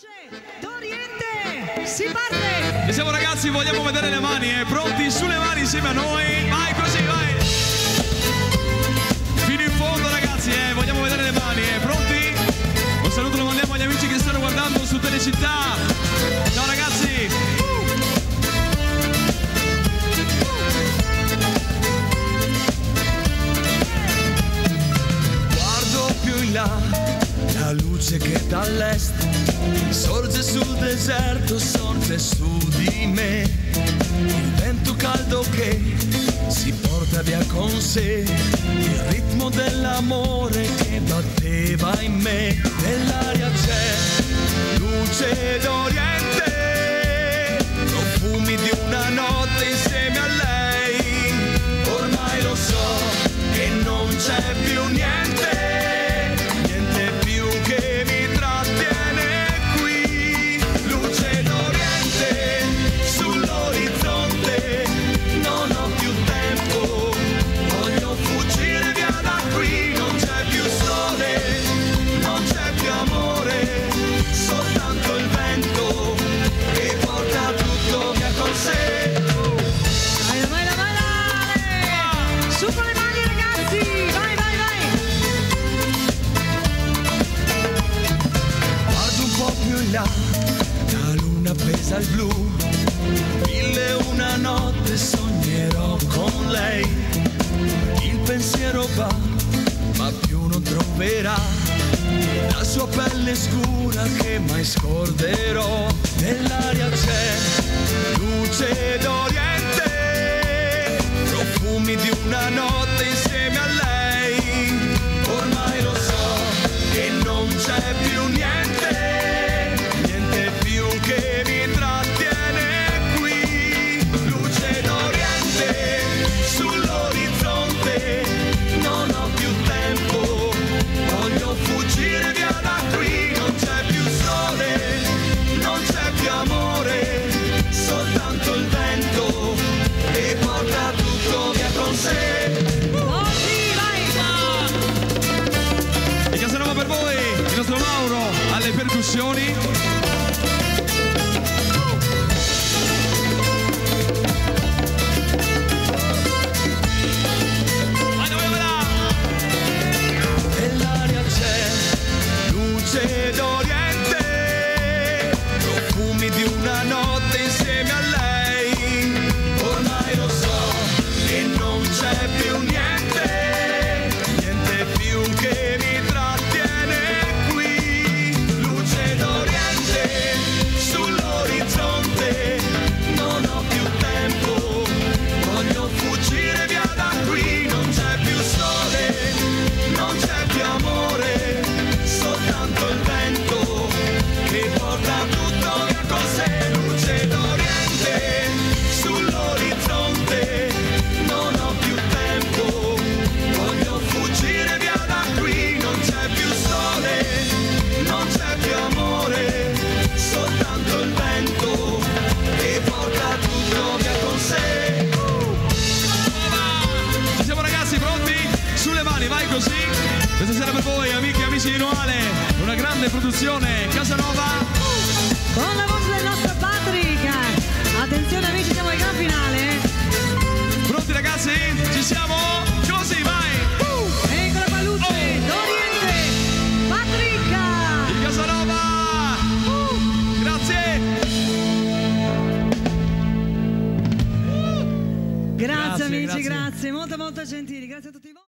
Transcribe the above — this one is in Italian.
D'Oriente, si parte! E siamo ragazzi, vogliamo vedere le mani, pronti? Sulle mani insieme a noi, vai così, vai! Fino in fondo ragazzi, vogliamo vedere le mani, pronti? Un saluto lo mandiamo agli amici che stanno guardando su Telecittà. Ciao ragazzi! Guardo più in là, la luce che dall'est sorge sul deserto, sorge su di me. Il vento caldo che si porta via con sé il ritmo dell'amore che batteva in me. Nell'aria c'è luce d'Oriente, profumi di una notte insieme a lei. Ormai lo so che non c'è più niente che mi trattiene qui. Luce d'Oriente sull'orizzonte, non ho più tempo, voglio fuggire via da qui. Non c'è più sole, non c'è più amore, soltanto il vento che porta tutto via con sé. Vai, vai, vai, vai! Su con le mani ragazzi, vai, vai, vai! Guardo un po' più in là, la luna pesa il blu, 1001 notte sognerò con lei. Il pensiero va, ma più non troverà la sua pelle scura che mai scorderò. Nell'aria c'è luce d'Oriente, profumi di una notte insieme a lei. Ormai lo so che non c'è più niente, niente più che mi trattiene qui. Luce d'Oriente sull'orizzonte, non ho più tempo, voglio fuggire via da qui. Non c'è più sole, non c'è più amore, soltanto il vento che porta tutto via con sé. Così, vai! E Casanova per voi, il nostro Mauro alle percussioni. Nell'aria c'è luce d'Oriente, profumi di una notte insieme a lei. Ormai lo so che non c'è più niente, niente più che mi trattiene qui. Luce d'Oriente sull'orizzonte, non ho più tempo, voglio fuggire via da qui. Non c'è più sole, non c'è più amore, soltanto il vento che porta tutto via con sé. Luce d'Oriente sull'orizzonte, non ho più tempo, voglio fuggire via da qui. Non c'è più sole, non c'è più amore, soltanto il vento che porta tutto via con sé. Ci siamo ragazzi, pronti? Sulle mani, vai così. Questa sera per voi, amiche e amici di Noale, una grande produzione Casanova. Con la voce del nostro Patrick! Attenzione amici, siamo al gran finale! Pronti ragazzi? Ci siamo? Così, vai! Eccola qua luce! D'Oriente! Patrick! Il Casanova! Grazie! Grazie amici, grazie. grazie, molto molto gentili, grazie a tutti voi.